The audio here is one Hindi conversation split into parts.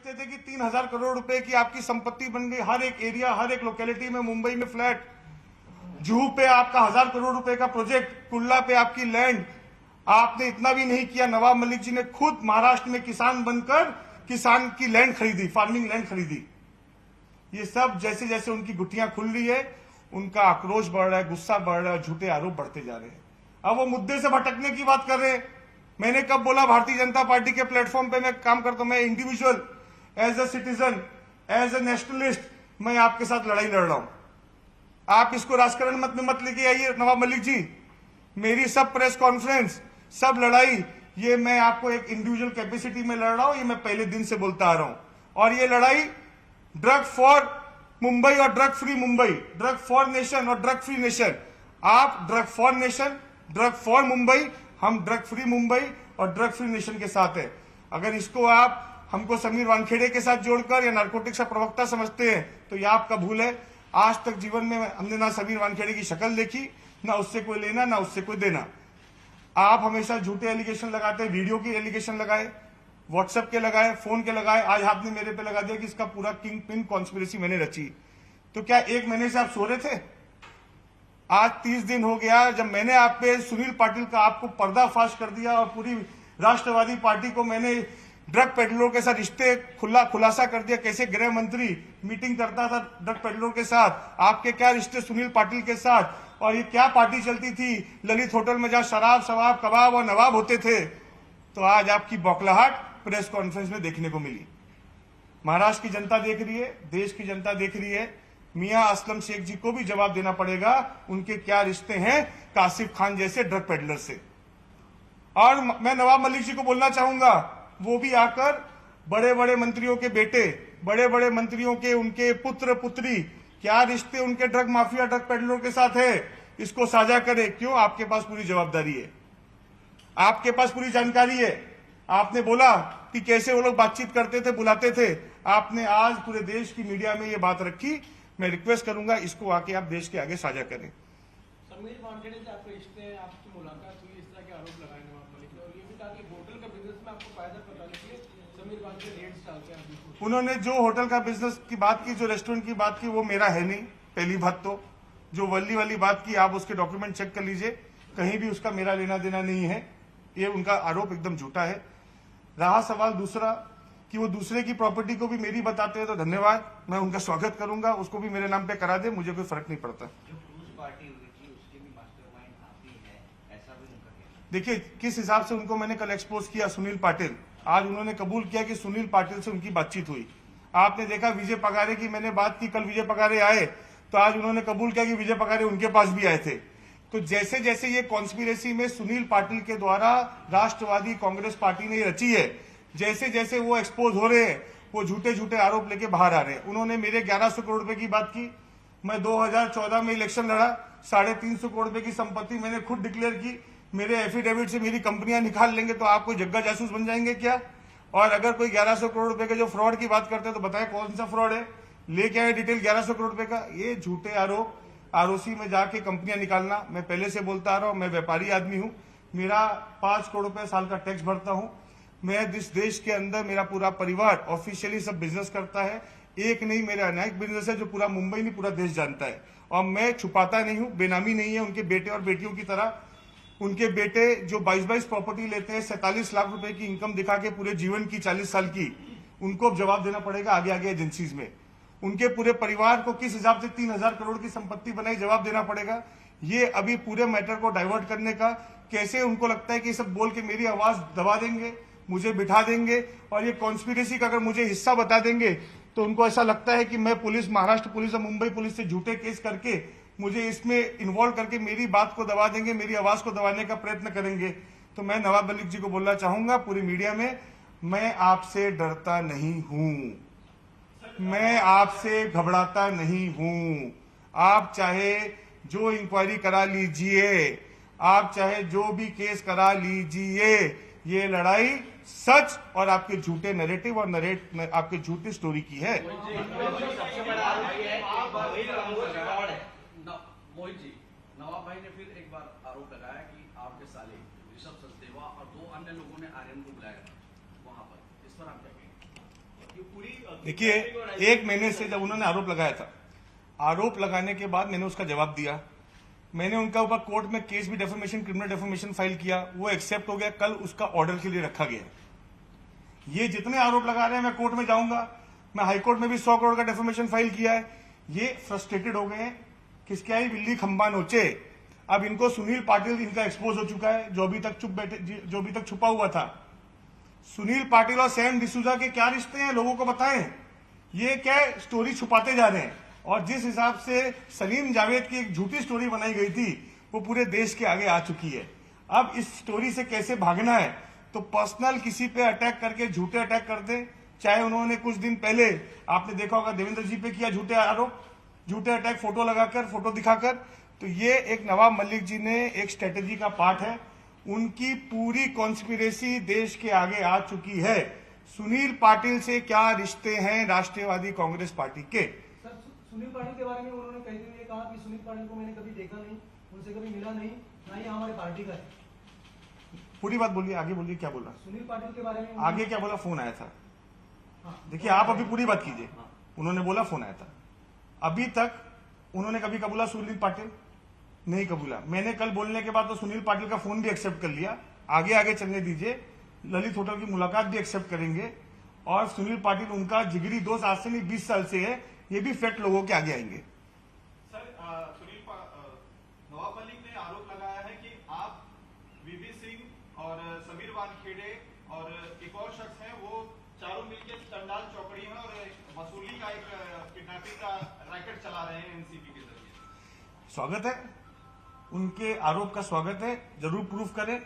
बेचते थे कि 3,000 करोड़ रुपए की आपकी संपत्ति बन गई, हर एक एरिया, हर एक लोकेलिटी में, मुंबई में फ्लैट, जुहू पे आपका 1,000 करोड़ रुपए का प्रोजेक्ट, कुल्ला पे आपकी लैंड। आपने इतना भी नहीं किया, नवाब मलिक जी ने खुद महाराष्ट्र में किसान बनकर किसान की लैंड खरीदी, फार्मिंग लैंड खरीदी। ये सब जैसे जैसे उनकी गुठियां खुल रही है, उनका आक्रोश बढ़ रहा है, गुस्सा बढ़ रहा है, झूठे आरोप बढ़ते जा रहे हैं। अब वो मुद्दे से भटकने की बात कर रहे हैं। मैंने कब बोला भारतीय जनता पार्टी के प्लेटफॉर्म पे मैं काम करता हूं? मैं individual, as a citizen, as a nationalist, मैं आपके साथ लड़ाई लड़ रहा हूं। आप इसको राजकारण मत लेके आइए नवाब मलिक जी। मेरी सब प्रेस कॉन्फ्रेंस, सब लड़ाई, ये मैं आपको एक इंडिविजुअल कैपेसिटी में लड़ रहा हूं, ये मैं पहले दिन से बोलता आ रहा हूं। और ये लड़ाई ड्रग फॉर मुंबई और drug free Mumbai, drug for nation और ड्रग फ्री नेशन। आप drug for nation, drug for Mumbai, हम ड्रग फ्री मुंबई और ड्रग फ्री नेशन के साथ है। अगर इसको आप हमको समीर वानखेड़े के साथ जोड़कर या नारकोटिक्स का प्रवक्ता समझते हैं तो यह आपका भूल है। आज तक जीवन में हमने ना समीर वानखेड़े की शक्ल देखी, ना उससे कोई लेना, ना उससे कोई देना। आप हमेशा झूठे एलिगेशन लगाते हैं, वीडियो की एलिगेशन लगाए, व्हाट्सएप के लगाए, फोन के लगाए, आज आपने मेरे पे लगा दिया कि इसका पूरा किंग पिन कॉन्स्पिरेसी मैंने रची। तो क्या 1 महीने से आप सो रहे थे? आज 30 दिन हो गया जब मैंने आप पे सुनील पाटिल का आपको पर्दाफाश कर दिया और पूरी राष्ट्रवादी पार्टी को मैंने ड्रग पेडलरों के साथ रिश्ते खुलासा कर दिया। कैसे गृह मंत्री मीटिंग करता था ड्रग पेडलरों के साथ, आपके क्या रिश्ते सुनील पाटिल के साथ, और ये क्या पार्टी चलती थी ललित होटल में जहां शराब, शवाब, कबाब और नवाब होते थे। तो आज आपकी बौखलाहट प्रेस कॉन्फ्रेंस में देखने को मिली। महाराष्ट्र की जनता देख रही है, देश की जनता देख रही है। मियां असलम शेख जी को भी जवाब देना पड़ेगा, उनके क्या रिश्ते हैं कासिफ खान जैसे ड्रग पेडलर से। और मैं नवाब मलिक जी को बोलना चाहूंगा, वो भी आकर बड़े बड़े मंत्रियों के बेटे, बड़े बड़े मंत्रियों के उनके पुत्र पुत्री, क्या रिश्ते उनके ड्रग माफिया, ड्रग पेडलरों के साथ है, इसको साझा करें। क्यों? आपके पास पूरी जवाबदारी है, आपके पास पूरी जानकारी है। आपने बोला कि कैसे वो लोग बातचीत करते थे, बुलाते थे। आपने आज पूरे देश की मीडिया में ये बात रखी। मैं रिक्वेस्ट करूंगा इसको आके आप देश के आगे साझा करें। समीर वानखेड़े से आपके रिश्ते हैं, आपकी मुलाकात हुई, इस तरह के आरोप लगाए नवाब मलिक ने, और ये भी कहा कि होटल का बिजनेस में आपको फायदा बताने के लिए समीर वानखेड़े रेट्स डालते हैं। उन्होंने जो होटल का बिजनेस की बात की, जो रेस्टोरेंट की बात की, वो मेरा है नहीं। पहली बात तो जो वल्ली वाली बात की, आप उसके डॉक्यूमेंट चेक कर लीजिए, कहीं भी उसका मेरा लेना देना नहीं है। ये उनका आरोप एकदम झूठा है। रहा सवाल दूसरा कि वो दूसरे की प्रॉपर्टी को भी मेरी बताते हैं, तो धन्यवाद, मैं उनका स्वागत करूंगा। उसको भी मेरे नाम पे करा दे, मुझे कोई फर्क नहीं पड़ता। देखिए किस हिसाब से उनको मैंने कल एक्सपोज किया, सुनील पाटिल। आज उन्होंने कबूल किया कि सुनील पाटिल से उनकी बातचीत हुई। आपने देखा विजय पगारे की मैंने बात की, कल विजय पगारे आए तो आज उन्होंने कबूल किया कि विजय पगारे उनके पास भी आए थे। तो जैसे जैसे ये कॉन्स्पिरेसी में सुनील पाटिल के द्वारा राष्ट्रवादी कांग्रेस पार्टी ने रची है, जैसे जैसे वो एक्सपोज हो रहे हैं, वो झूठे झूठे आरोप लेके बाहर आ रहे हैं। उन्होंने मेरे 1100 करोड़ रुपए की बात की। मैं 2014 में इलेक्शन लड़ा, 350 करोड़ रुपए की संपत्ति मैंने खुद डिक्लेयर की। मेरे एफिडेविट से मेरी कंपनियां निकाल लेंगे तो आप कोई जग्गा जासूस बन जाएंगे क्या? और अगर कोई 1100 करोड़ रुपए के जो फ्रॉड की बात करते हैं तो बताएं कौन सा फ्रॉड है, लेके आए डिटेल 1100 करोड़ रुपए का। ये झूठे आरोप, आरओसी में जाके कंपनियां निकालना। मैं पहले से बोलता आ रहा हूं, मैं व्यापारी आदमी हूं, मेरा 5 करोड़ रुपए साल का टैक्स भरता हूं। मैं इस देश के अंदर मेरा पूरा परिवार ऑफिशियली सब बिजनेस करता है। एक नहीं, मेरा अनेक बिजनेस है जो पूरा मुंबई नहीं पूरा देश जानता है। और मैं छुपाता नहीं हूं, बेनामी नहीं है उनके बेटे और बेटियों की तरह। उनके बेटे जो 22 प्रॉपर्टी लेते हैं, 47 लाख रुपए की इनकम दिखा के पूरे जीवन की 40 साल की, उनको अब जवाब देना पड़ेगा आगे आगे एजेंसीज में। उनके पूरे परिवार को किस हिसाब से 3000 करोड़ की संपत्ति बनाई, जवाब देना पड़ेगा। ये अभी पूरे मैटर को डाइवर्ट करने का, कैसे उनको लगता है कि सब बोल के मेरी आवाज दबा देंगे, मुझे बिठा देंगे, और ये कॉन्स्पिरेसी का अगर मुझे हिस्सा बता देंगे तो उनको ऐसा लगता है कि मैं पुलिस, महाराष्ट्र पुलिस और मुंबई पुलिस से झूठे केस करके मुझे इसमें इन्वॉल्व करके मेरी बात को दबा देंगे, मेरी आवाज को दबाने का प्रयत्न करेंगे। तो मैं नवाब मलिक जी को बोलना चाहूंगा पूरी मीडिया में, मैं आपसे डरता नहीं हूं, मैं आपसे घबराता नहीं हूं। आप चाहे जो इंक्वायरी करा लीजिए, आप चाहे जो भी केस करा लीजिए, ये लड़ाई सच और आपके झूठे नैरेटिव और आपके झूठी स्टोरी की है। मोहित जी, नवाब भाई ने फिर एक बार आरोप लगाया कि आपके साले ऋषभ सचदेवा और 2 अन्य लोगों ने आर्यन को बुलाया था वहां पर। इस पर आप क्या कहेंगे? देखिए, 1 महीने से जब उन्होंने आरोप लगाया था, आरोप लगाने के बाद मैंने उसका जवाब दिया। मैंने उनका ऊपर कोर्ट में केस भी डेफेमेशन, क्रिमिनल डेफेमेशन फाइल किया, वो एक्सेप्ट हो गया। कल उसका ऑर्डर के लिए रखा गया। ये जितने आरोप लगा रहे हैं, मैं कोर्ट में जाऊंगा। मैं हाईकोर्ट में भी 100 करोड़ का डेफेमेशन फाइल किया है। ये फ्रस्ट्रेटेड हो गए हैं, किसके आई बिल्ली खंबा नोचे। अब इनको सुनील पाटिल इनका एक्सपोज हो चुका है, जो अभी तक छुपा हुआ था। सुनील पाटिल और सैम डिसूजा के क्या रिश्ते हैं, लोगों को बताएं। ये क्या स्टोरी छुपाते जा रहे हैं। और जिस हिसाब से सलीम जावेद की एक झूठी स्टोरी बनाई गई थी, वो पूरे देश के आगे आ चुकी है। अब इस स्टोरी से कैसे भागना है, तो पर्सनल किसी पे अटैक करके झूठे अटैक करते। चाहे उन्होंने कुछ दिन पहले आपने देखा होगा देवेंद्र जी पे किया झूठे आरोप, झूठे अटैक, फोटो लगाकर, फोटो दिखाकर। तो ये एक नवाब मलिक जी ने एक स्ट्रेटेजी का पार्ट है। उनकी पूरी कॉन्स्पिरेसी देश के आगे आ चुकी है। सुनील पाटिल से क्या रिश्ते हैं राष्ट्रवादी कांग्रेस पार्टी के। सर, सुनील पाटिल के बारे में उन्होंने कई दिन ये कहा कि सुनील पाटिल को मैंने कभी देखा नहीं, उनसे कभी मिला नहीं, ना ही हमारे पार्टी का है। पूरी बात बोलिए, आगे बोलिए, क्या बोला सुनील पाटिल के बारे में आगे क्या बोला? फोन आया था। हाँ, देखिए, आप अभी पूरी बात कीजिए। उन्होंने बोला फोन आया था। अभी तक उन्होंने कभी कबूला सुनील पाटिल? नहीं कबूला। मैंने कल बोलने के बाद तो सुनील पाटिल का फोन भी एक्सेप्ट कर लिया। आगे आगे चलने दीजिए, ललित होटल की मुलाकात भी एक्सेप्ट करेंगे। और सुनील पाटिल उनका जिगरी दोस्त आज से नहीं 20 साल से है। ये भी फैक्ट लोगों के आगे आएंगे। सर, नवाब मलिक ने आरोप लगाया है कि आप वीवी सिंह और समीर वानखेड़े और एक और शख्स है, वो चारों मिलकर चंडाल चौकड़ी में और वसूली का एक किडनैपिंग का रैकेट चला रहे हैं एनसीपी के जरिए। स्वागत है, उनके आरोप का स्वागत है। जरूर प्रूफ करें,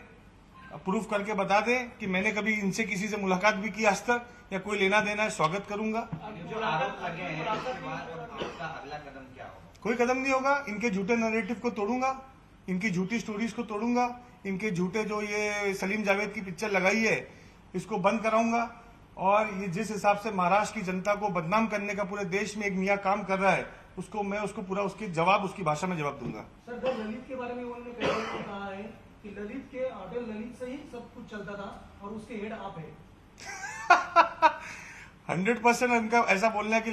प्रूफ करके बता दें कि मैंने कभी इनसे किसी से मुलाकात भी की आज तक, या कोई लेना देना है, स्वागत करूंगा। जो आरोप लगे हैं उसके बाद आपका अगला कदम क्या होगा? कोई कदम नहीं होगा। इनके झूठे नैरेटिव को तोड़ूंगा, इनकी झूठी स्टोरीज को तोड़ूंगा, इनके झूठे जो ये सलीम जावेद की पिक्चर लगाई है इसको बंद कराऊंगा। और ये जिस हिसाब से महाराष्ट्र की जनता को बदनाम करने का पूरे देश में एक मियाँ काम कर रहा है, उसको पूरा उसकी जवाब उसकी भाषा में जवाब दूंगा। सर, जब ललित के बारे में उन्होंने कहा है कि ललित के होटल ललित से ही सब कुछ चलता था और उसके हेड आप है। 100% उनका ऐसा बोलना है कि